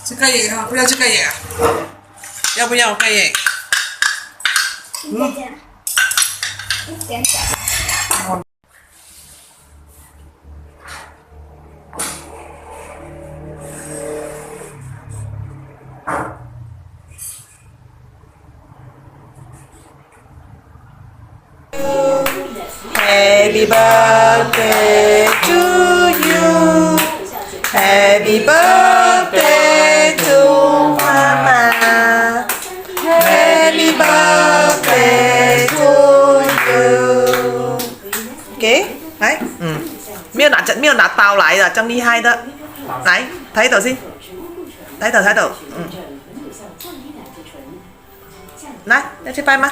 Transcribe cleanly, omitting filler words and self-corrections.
吃盖眼哈，不要吃盖眼啊？要不要盖眼？一点点。Happy birthday to you. Happy birthday to Mama. Happy birthday to you. Ok, đấy. Miêu nạt tao lại là chân đi hai đó. Đấy, thấy tao xin. Thấy tao. Này, để chơi bay mà.